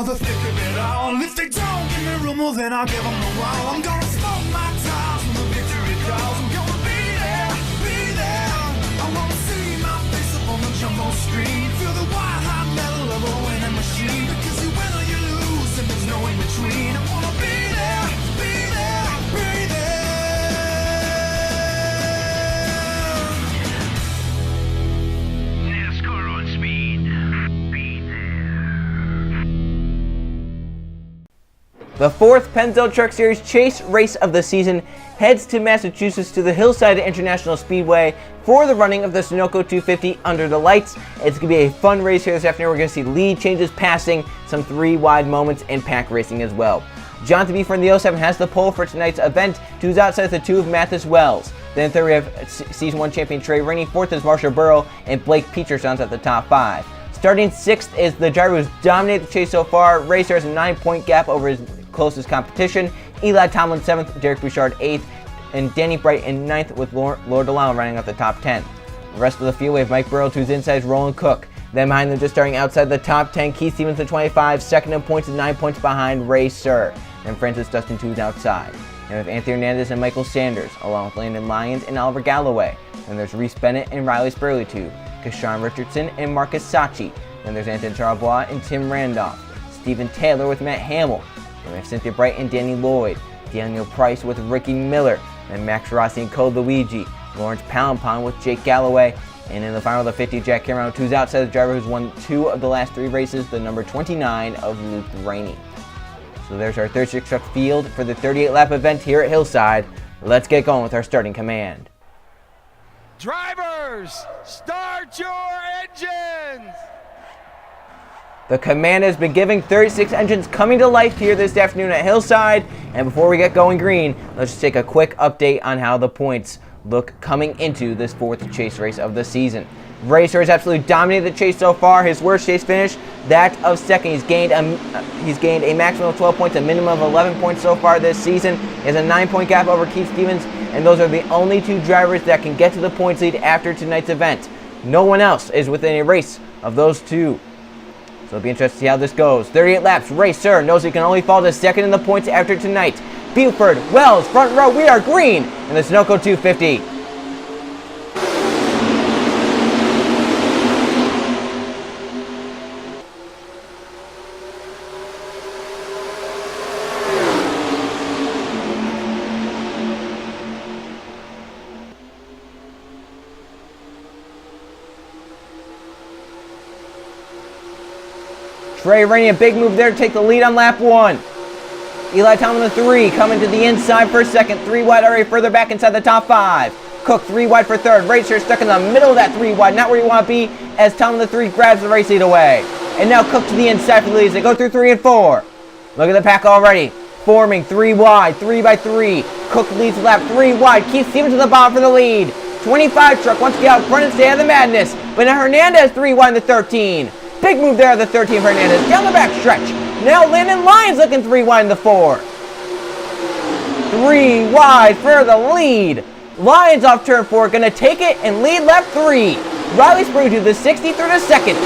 for the thick of it all. If they don't give me room, well then I'll give them a while. I'm gonna smoke my tires when the victory calls. I'm gonna be there, be there. I wanna see my face up on the jumbo screen. Feel the white hot metal of a winning machine. Because you win or you lose and there's no in between. I wanna be there, be there, be there. NASCAR on speed. Be there. The fourth Pennzoil Truck Series chase race of the season heads to Massachusetts to the Hillside International Speedway for the running of the Sunoco 250 under the lights. It's going to be a fun race here this afternoon. We're going to see lead changes, passing, some 3-wide moments, and pack racing as well. Jonathan B. from the 07 has the pole for tonight's event. Two's outside the 2 of Mathis Wells. Then third we have Season 1 champion Trey Rainey. Fourth is Marshall Burrow, and Blake Peterson's at the top 5. Starting 6th is the driver who's dominated the chase so far. Racer has a 9-point gap over his closest competition. Eli Tomlin 7th, Derek Bouchard 8th, and Danny Bright in 9th with Lord DeLisle running up the top 10. The rest of the field we have Mike Burrow, who's inside is Roland Cook. Then behind them, just starting outside the top 10, Keith Stevens at 25, second in points and 9 points behind Racer. And Francis Dustin 2's outside. And we have Anthony Hernandez and Michael Sanders, along with Landon Lyons and Oliver Galloway. And there's Reese Bennett and Riley Spurley 2, Kashawn Richardson and Marcus Sachi. And there's Anthony Charbois and Tim Randolph. Stephen Taylor with Matt Hamill. And we have Cynthia Bright and Danny Lloyd. Daniel Price with Ricky Miller. And Max Rossi and Code Luigi. Lawrence Poundpond with Jake Galloway. And in the final of the 50, Jack Cameron, who's outside the driver who's won 2 of the last 3 races, the number 29 of Luke Rainey. So there's our 36 truck field for the 38-lap event here at Hillside. Let's get going with our starting command. Drivers, start your engines! The command has been giving 36 engines coming to life here this afternoon at Hillside. And before we get going green, let's just take a quick update on how the points look coming into this 4th chase race of the season. Racer has absolutely dominated the chase so far. His worst chase finish, that of second. He's gained a maximum of 12 points, a minimum of 11 points so far this season. He has a 9-point gap over Keith Stevens, and those are the only 2 drivers that can get to the points lead after tonight's event. No one else is within a race of those 2. So it'll be interesting to see how this goes. 38 laps, Racer knows he can only fall to second in the points after tonight. Buford, Wells, front row, we are green in the Sunoco 250. Trey Rainey, a big move there to take the lead on lap 1. Eli Tomlin, the 3, coming to the inside for second. 3 wide already further back inside the top 5. Cook 3 wide for third. Racer stuck in the middle of that 3 wide, not where you want to be, as Tomlin, the 3, grabs the race lead away. And now Cook to the inside for the lead. They go through 3 and 4. Look at the pack already. Forming 3 wide, 3 by 3. Cook leads the lap 3 wide. Keith Stevens to the bottom for the lead. 25 truck wants to get out front and stay out of the madness. But now Hernandez 3 wide in the 13. Big move there, the 13 for Hernandez. Down the back stretch. Now Landon Lyons looking 3 wide in the 4. 3 wide for the lead. Lyons off turn 4, going to take it and lead lap 3. Riley Sprue to the 60 through the second.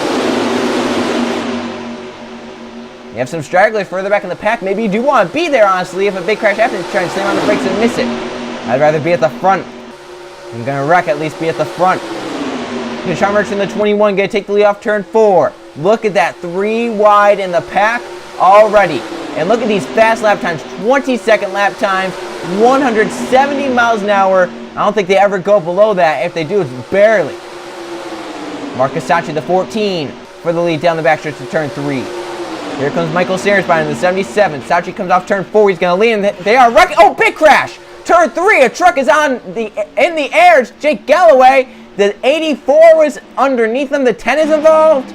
You have some stragglers further back in the pack. Maybe you do want to be there, honestly, if a big crash happens, try and slam on the brakes and miss it. I'd rather be at the front. If I'm going to wreck, at least be at the front. Kashawn Richardson, the 21, going to take the lead off turn 4. Look at that, 3 wide in the pack already. And look at these fast lap times, 22nd lap times, 170 miles an hour. I don't think they ever go below that. If they do, it's barely. Marcus Sachi, the 14, for the lead down the backstretch to turn 3. Here comes Michael Sanders behind the 77. Sachi comes off turn 4. He's going to lead, and they are wrecking. Oh, big crash! Turn 3, a truck is in the air. It's Jake Galloway. The 84 was underneath them. The 10 is involved.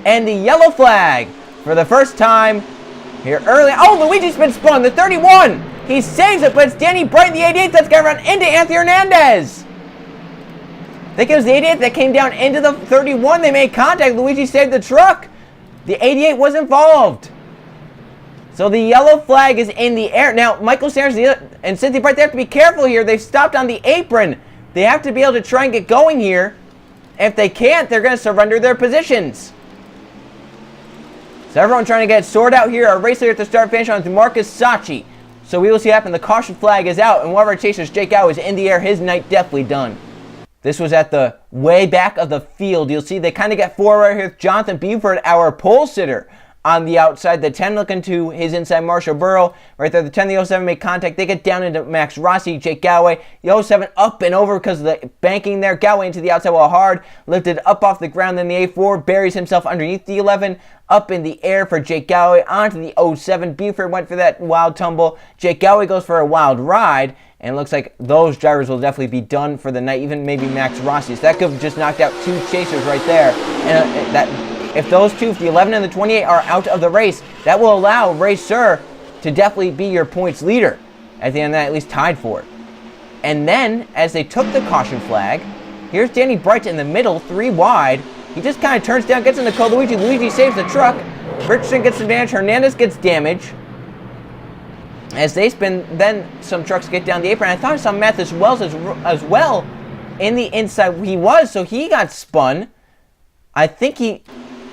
And the yellow flag for the first time here early. Oh, Luigi's been spun. The 31. He saves it, but it's Danny Bright, the 88, that's going to run into Anthony Hernandez. I think it was the 88 that came down into the 31. They made contact. Luigi saved the truck. The 88 was involved. So the yellow flag is in the air. Now, Michael Sanders and Cynthia Bright, they have to be careful here. They've stopped on the apron. They have to be able to try and get going here. If they can't, they're going to surrender their positions. So everyone trying to get sorted out here. Our race leader at the start finish on Marcus Sachi. So we will see what happens. The caution flag is out, and one of our chasers, Jake Gow, is in the air. His night definitely done. This was at the way back of the field. You'll see they kind of get four right here with Jonathan Buford, our pole sitter, on the outside. The 10 looking to his inside, Marshall Burrow. Right there, the 10, the 07 make contact. They get down into Max Rossi, Jake Galloway. The 07 up and over because of the banking there. Galloway into the outside wall hard. Lifted up off the ground. Then the A4 buries himself underneath the 11. Up in the air for Jake Galloway. Onto the 07. Buford went for that wild tumble. Jake Galloway goes for a wild ride. And it looks like those drivers will definitely be done for the night. Even maybe Max Rossi. So that could have just knocked out two chasers right there. And if those two, if the 11 and the 28 are out of the race, that will allow Racer to definitely be your points leader. At the end of that, at least tied for it. And then, as they took the caution flag, here's Danny Bright in the middle, 3 wide. He just kind of turns down, gets into Luigi. Luigi saves the truck. Richardson gets advantage. Hernandez gets damage. As they spin, then some trucks get down the apron. I thought I saw Mathis Wells as well in the inside. He was, so he got spun. I think he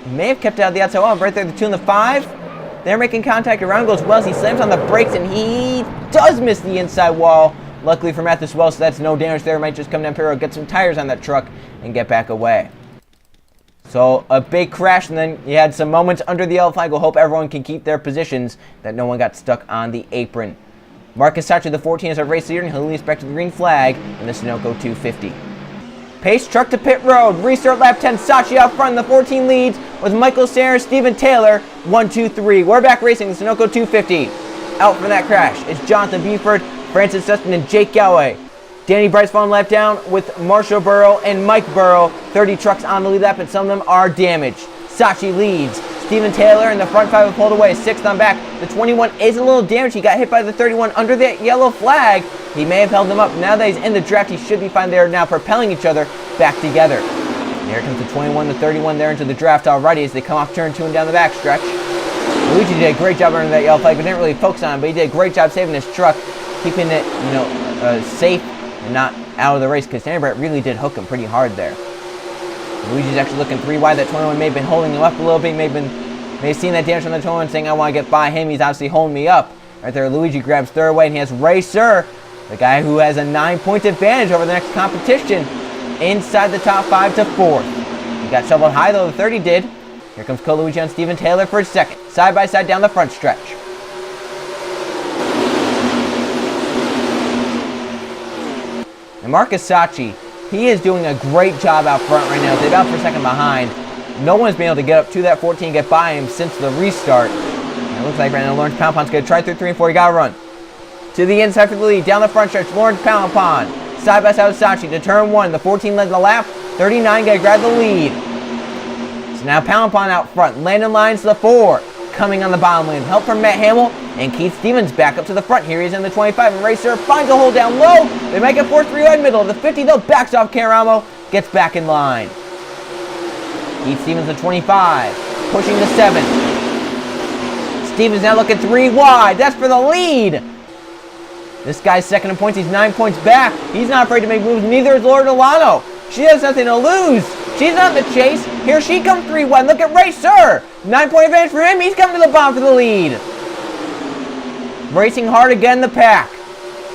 may have kept out the outside wall. Right there, the 2 and the 5. They're making contact. Around goes Wells. He slams on the brakes, and he does miss the inside wall. Luckily for Mathis Wells, so that's no damage there. Might just come down Piro, get some tires on that truck, and get back away. So a big crash, and then you had some moments under the yellow flag. We'll hope everyone can keep their positions, that no one got stuck on the apron. Marcus Sachi, the 14, is our race leader, and he'll lead us back to the green flag in the Sunoco 250. Pace truck to pit road. Restart lap 10. Sachi out front. The 14 leads with Michael Sayers, Stephen Taylor. 1, 2, 3. We're back racing the Sunoco 250. Out from that crash is Jonathan Buford, Francis Dustin, and Jake Galloway. Danny Bright's falling lap down with Marshall Burrow and Mike Burrow. 30 trucks on the lead lap, and some of them are damaged. Sachi leads. Stephen Taylor in the front 5 have pulled away. 6th on back. The 21 is a little damaged. He got hit by the 31 under that yellow flag. He may have held him up. Now that he's in the draft, he should be fine. They are now propelling each other back together. And here comes the 21, the 31 there into the draft already as they come off turn 2 and down the back stretch. Luigi did a great job under that yellow flag, but didn't really focus on it, but he did a great job saving his truck, keeping it, safe and not out of the race, because Danny Bright really did hook him pretty hard there. Luigi's actually looking 3 wide. That 21 may have been holding him up a little bit. May have seen that damage on the 21, saying, I want to get by him. He's obviously holding me up. Right there, Luigi grabs 3rd away, and he has Racer, the guy who has a 9-point advantage over the next competition, inside the top 5 to 4th. He got shoveled high, though, the 30 did. Here comes Luigi on Stephen Taylor for his 2nd. Side by side down the front stretch. And Marcus Sachi, he is doing a great job out front right now. They're about for 2nd behind. No one's been able to get up to that 14 and get by him since the restart. And it looks like right now Lawrence Poundpond's going to try through 3 and 4. He got to run. To the inside for the lead. Down the front stretch, Lawrence Poundpond. Side by side with Sachi to turn 1. The 14 led the lap. 39 going to grab the lead. So now Poundpond out front. Landon Lyons to the 4. Coming on the bottom lane. Help from Matt Hamill and Keith Stevens back up to the front. Here he is in the 25. And Racer finds a hole down low. They might get forced 3 wide middle. The 50 though backs off Caramo. Gets back in line. Keith Stevens the 25. Pushing the 7. Stevens now looking 3 wide. That's for the lead. This guy's 2nd in points. He's 9 points back. He's not afraid to make moves. Neither is Laura Delano. She has nothing to lose. She's not in the chase. Here she comes 3 wide. Look at Racer. 9-point advantage for him. He's coming to the bottom for the lead. Racing hard again, the pack.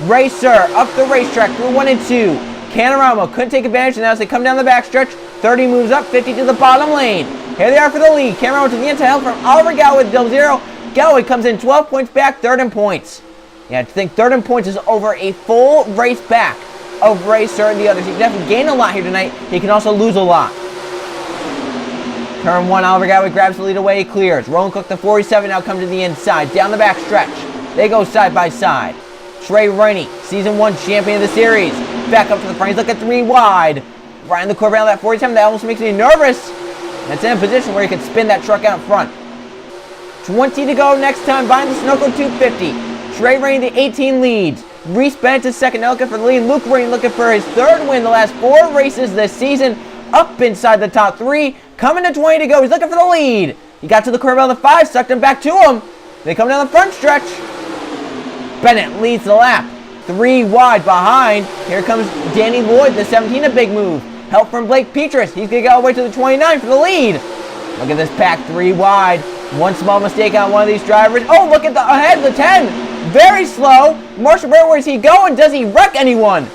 Racer up the racetrack through 1 and 2. Canorama couldn't take advantage, and now as they come down the backstretch, 30 moves up, 50 to the bottom lane. Here they are for the lead. Canorama to the inside, help from Oliver Galloway with 0. Galloway comes in 12 points back, 3rd in points. Yeah, I think 3rd in points is over a full race back of Racer and the others. He can definitely gain a lot here tonight. He can also lose a lot. Turn 1, Oliver Galloway grabs the lead away, he clears. Rowan Cook, the 47, now comes to the inside, down the back stretch. They go side by side. Trey Rainey, Season 1 champion of the series. Back up to the front, he's looking 3 wide. Right in the corner of that 47, that almost makes me nervous. That's in a position where he can spin that truck out front. 20 to go next time, behind the Sunoco 250. Trey Rainey, the 18 leads. Reese Bennett is 2nd, now looking for the lead. Luke Rainey looking for his 3rd win the last 4 races this season. Up inside the top 3. Coming to 20 to go. He's looking for the lead. He got to the curve on the 5, sucked him back to him. They come down the front stretch. Bennett leads the lap. 3 wide behind. Here comes Danny Lloyd, the 17, a big move. Help from Blake Petrus. He's going to go all the way to the 29 for the lead. Look at this pack, 3 wide. One small mistake on one of these drivers. Oh, look at the ahead, the 10. Very slow. Marshall Burrow, where's he going? Does he wreck anyone?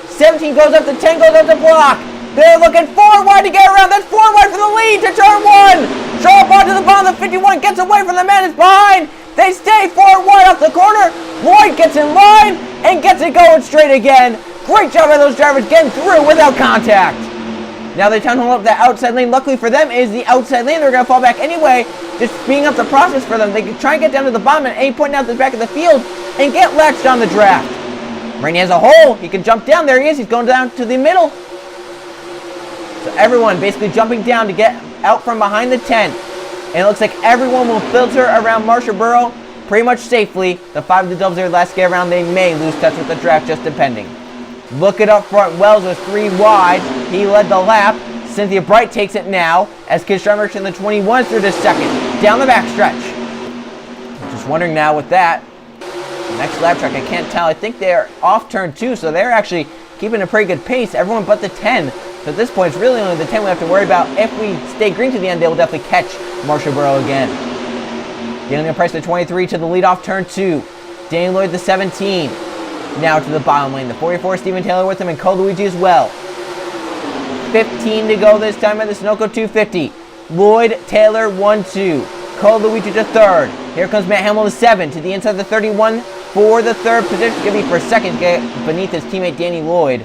17 goes up, the 10 goes up the block. They're looking 4 wide to get around. That's 4 wide for the lead to turn 1. Charles Bond to the bottom of the 51, gets away from the man that's behind. They stay 4 wide off the corner. Lloyd gets in line and gets it going straight again. Great job by those drivers getting through without contact. Now they're trying to hold up that outside lane. Luckily for them is the outside lane. They're going to fall back anyway. Just speeding up the process for them. They can try and get down to the bottom at any point now to the back of the field and get latched on the draft. Rainey has a hole. He can jump down. There he is. He's going down to the middle. So everyone basically jumping down to get out from behind the 10. And it looks like everyone will filter around Marshall Burrow pretty much safely. The 5 of the Dubs their last get around. They may lose touch with the draft, just depending. Look it up front. Wells was 3 wide. He led the lap. Cynthia Bright takes it now as Kid Strummerch in the 21 through the second. Down the back stretch. Just wondering now with that. Next lap track, I can't tell. I think they're off turn 2, so they're actually keeping a pretty good pace. Everyone but the 10. So at this point, it's really only the 10 we have to worry about. If we stay green to the end, they will definitely catch Marshall Burrow again. Daniel Price, the 23, to the lead off turn 2. Danny Lloyd, the 17. Now to the bottom lane. The 44, Stephen Taylor with him, and Cole Luigi as well. 15 to go this time at the Sunoco 250. Lloyd, Taylor, 1-2. Cole Luigi to third. Here comes Matt Hamill to 7 to the inside of the 31 for the third position. It's going to be for second to get beneath his teammate Danny Lloyd.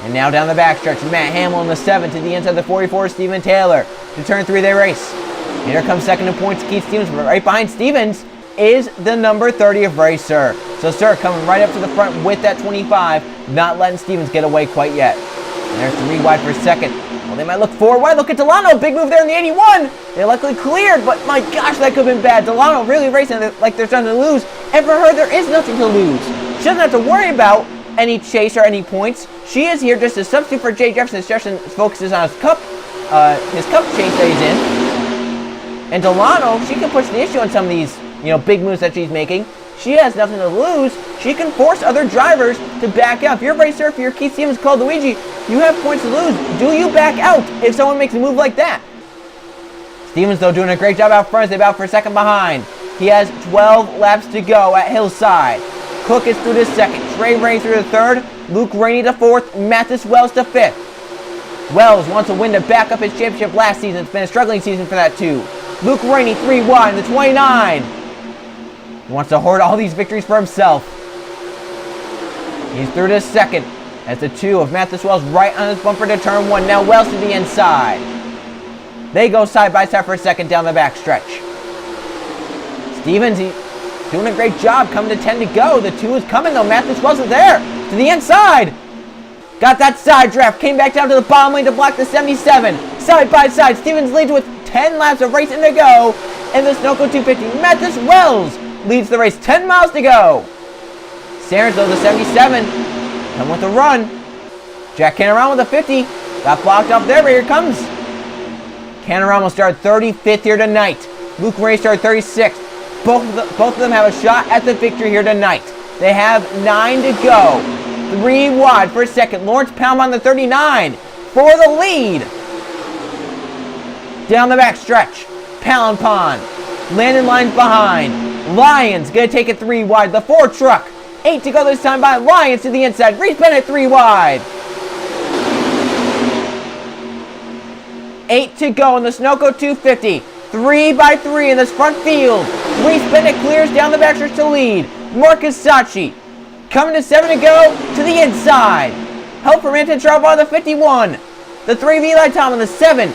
And now down the backstretch, Matt Hamill in the 7 to the inside of the 44, Stephen Taylor. To turn 3 they race. And here comes second in points, Keith Stevens. But right behind Stevens is the number 30 of Ray Sir. So Sir coming right up to the front with that 25, not letting Stevens get away quite yet. And there's 3 wide for second. Well, they might look 4 wide. Look at Delano, big move there in the 81. They luckily cleared, but my gosh, that could have been bad. Delano really racing like there's nothing to lose. And for her, there is nothing to lose. She doesn't have to worry about any chase or any points. She is here just to substitute for Jay Jefferson. Jefferson focuses on his cup chase that he's in. And Delano, she can push the issue on some of these, big moves that she's making. She has nothing to lose. She can force other drivers to back out. If you're Racer, if you're Keith Stevens, Cole Luigi, you have points to lose. Do you back out if someone makes a move like that? Stevens, though, doing a great job out front as they battle for second behind. He has 12 laps to go at Hillside. Cook is through to second. Trey Rainey through to third. Luke Rainey to fourth. Mathis Wells to fifth. Wells wants a win to back up his championship last season. It's been a struggling season for that, too. Luke Rainey 3 wide in the 29. He wants to hoard all these victories for himself. He's through to second as the 2 of Mathis Wells right on his bumper to turn 1. Now Wells to the inside. They go side by side for a second down the back stretch. Stevens, he's doing a great job coming to 10 to go. The 2 is coming though. Mathis wasn't there. To the inside. Got that side draft. Came back down to the bottom lane to block the 77. Side by side. Stevens leads with 10 laps of racing to go. And the Sunoco 250. Mathis Wells leads the race. 10 miles to go. Sarens though, the 77. Come with a run. Jack Canaran with a 50. Got blocked up there, but here comes. Canaran will start 35th here tonight. Luke Ray started 36th. Both of them have a shot at the victory here tonight. They have 9 to go. 3 wide for a second. Lawrence Palm on the 39 for the lead. Down the back stretch. Palin Pond. Landon Lyons behind. Lyons going to take it 3 wide. The 4 truck. 8 to go this time by Lyons to the inside. Reese Bennett 3 wide. 8 to go in the Sunoco 250. 3 by 3 in this front field. Reese Bennett clears down the backstretch to lead. Marcus Sachi coming to 7 to go to the inside. Help from Anton Charbonneau, the 51. The 3 of Eli Tom on the 7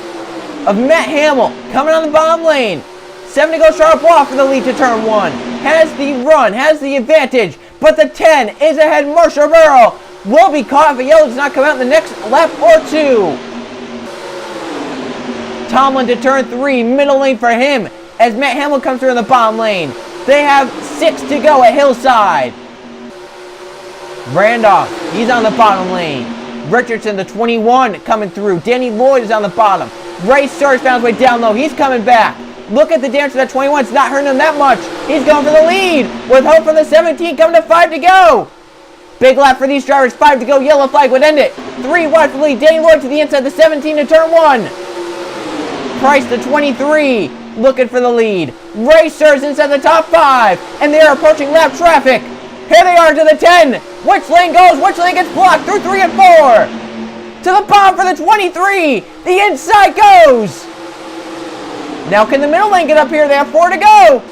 of Matt Hamill coming on the bottom lane. 7 to go, Charbonneau for the lead to turn 1. Has the run, has the advantage, but the 10 is ahead. Marshall Burrow will be caught if a yellow does not come out in the next lap or 2. Tomlin to turn 3, middle lane for him as Matt Hamill comes through in the bottom lane. They have 6 to go at Hillside. Randolph, he's on the bottom lane. Richardson, the 21, coming through. Danny Lloyd is on the bottom. Ray Sturge found his way down low. He's coming back. Look at the damage to that 21. It's not hurting him that much. He's going for the lead with hope from the 17 coming to 5 to go. Big lap for these drivers. 5 to go. Yellow flag would end it. 3 wide for the lead. Danny Lloyd to the inside. The 17 to turn 1. Price, the 23, looking for the lead. Racers inside the top 5, and they are approaching lap traffic. Here they are to the 10. Which lane goes? Which lane gets blocked? Through 3 and 4. To the bomb for the 23. The inside goes. Now can the middle lane get up here? They have 4 to go.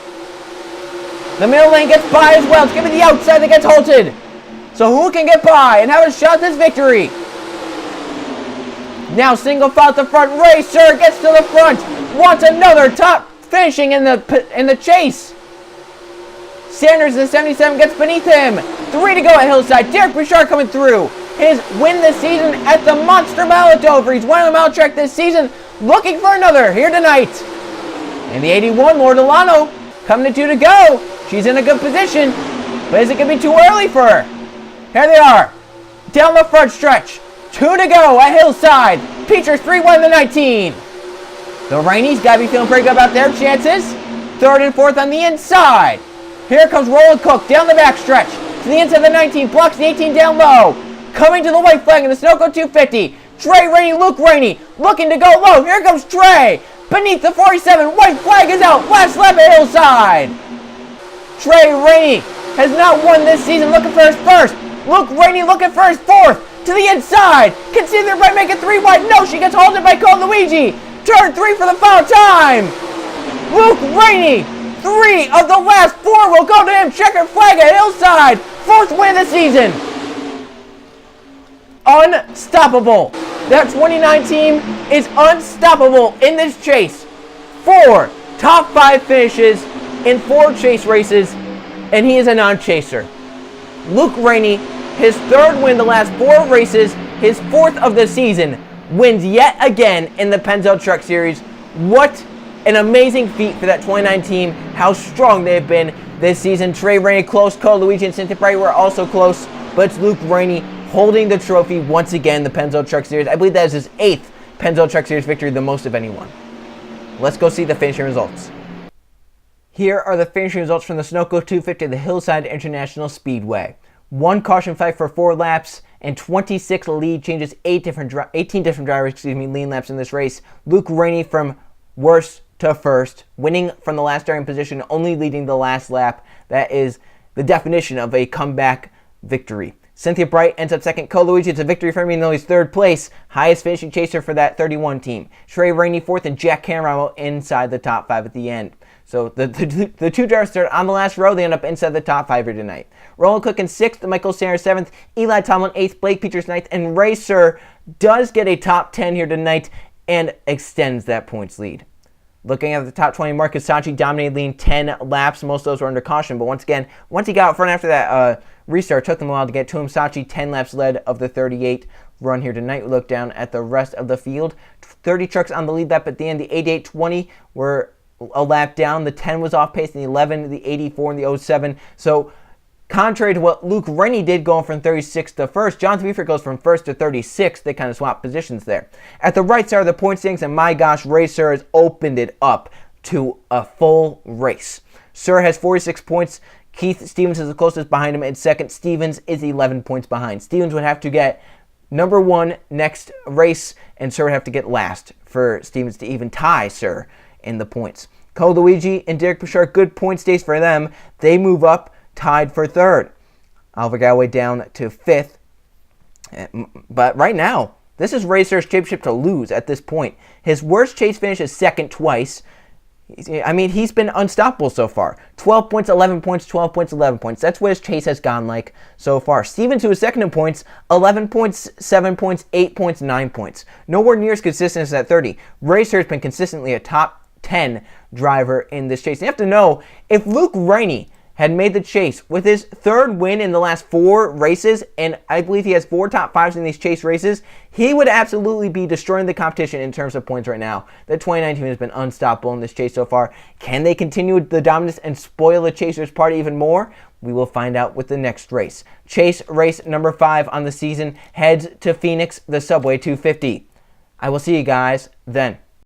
The middle lane gets by as well. It's going to be the outside that gets halted. So who can get by and have a shot at this victory? Now single file at the front. Racer gets to the front. Wants another top finishing in the chase. Sanders in the 77 gets beneath him. 3 to go at Hillside. Derek Bouchard coming through. His win this season at the Monster Mile at Dover. He's won the mile track this season. Looking for another here tonight. And the 81, Laura Delano, coming to 2 to go. She's in a good position, but is it going to be too early for her? Here they are, down the front stretch. 2 to go at Hillside. Peters 3-1 in the 19. The Rainies got to be feeling pretty good about their chances. 3rd and 4th on the inside. Here comes Roland Cook down the back stretch. To the inside of the 19, blocks the 18 down low. Coming to the white flag in the Sunoco 250. Trey Rainey, Luke Rainey, looking to go low. Here comes Trey. Beneath the 47, white flag is out. Last lap at Hillside. Trey Rainey has not won this season, looking for his first. Luke Rainey looking for his 4th. To the inside. Can see the right make it 3 wide. No, she gets halted by Cole Luigi. Turn 3 for the final time. Luke Rainey, 3 of the last 4 will go to him. Checkered flag at Hillside. 4th win of the season. Unstoppable. That 29 team is unstoppable in this chase. 4 top 5 finishes in 4 chase races, and he is a non-chaser. Luke Rainey, his 3rd win the last 4 races, his 4th of the season, wins yet again in the Pennzoil Truck Series. What an amazing feat for that 29 team, how strong they have been this season. Trey Rainey close, Cole Luigi and Cynthia Bright were also close, but it's Luke Rainey holding the trophy once again, the Pennzoil Truck Series. I believe that is his 8th Pennzoil Truck Series victory, the most of anyone. Let's go see the finishing results. Here are the finishing results from the Sunoco 250 at the Hillside International Speedway. 1 caution fight for 4 laps and 26 lead changes, 18 different drivers, lead laps in this race. Luke Rainey from worst to first, winning from the last starting position, only leading the last lap. That is the definition of a comeback victory. Cynthia Bright ends up 2nd. Cole Luigi, it's a victory for him, even though he's 3rd place. Highest finishing chaser for that 31 team. Trey Rainey 4th, and Jack Cameron inside the top 5 at the end. So the 2 drivers start on the last row. They end up inside the top 5 here tonight. Roland Cook in 6th, Michael Sanders 7th, Eli Tomlin 8th, Blake Peters 9th, and Racer does get a top 10 here tonight and extends that points lead. Looking at the top 20, Marcus Sachi dominated, leading 10 laps. Most of those were under caution, but once he got out front after that restart, took them a while to get to him. Sachi 10 laps led of the 38 run here tonight. We look down at the rest of the field. 30 trucks on the lead lap at the end. The 88-20 were a lap down. The 10 was off pace, and the 11, the 84, and the 07. So contrary to what Luke Rainey did going from 36th to 1st, Jonathan Buford goes from 1st to 36th. They kind of swap positions there. At the right side of the point standings, and my gosh, Racer has opened it up to a full race. Sir has 46 points. Keith Stevens is the closest behind him in 2nd. Stevens is 11 points behind. Stevens would have to get number 1 next race, and Sir would have to get last for Stevens to even tie Sir in the points. Cole Luigi and Derek Bouchard, good points days for them. They move up, tied for 3rd. Oliver Galloway down to 5th. But right now, this is Racer's championship to lose at this point. His worst chase finish is 2nd twice. I mean, he's been unstoppable so far. 12 points, 11 points, 12 points, 11 points. That's what his chase has gone like so far. Stevens, who is 2nd in points, 11 points, 7 points, 8 points, 9 points. Nowhere near as consistent as that 30. Racer has been consistently a top 10 driver in this chase. You have to know, if Luke Rainey had made the chase with his 3rd win in the last 4 races, and I believe he has 4 top 5s in these chase races, he would absolutely be destroying the competition in terms of points right now. The 29 team has been unstoppable in this chase so far. Can they continue the dominance and spoil the Chasers' party even more? We will find out with the next race. Chase race number 5 on the season heads to Phoenix, the Subway 250. I will see you guys then.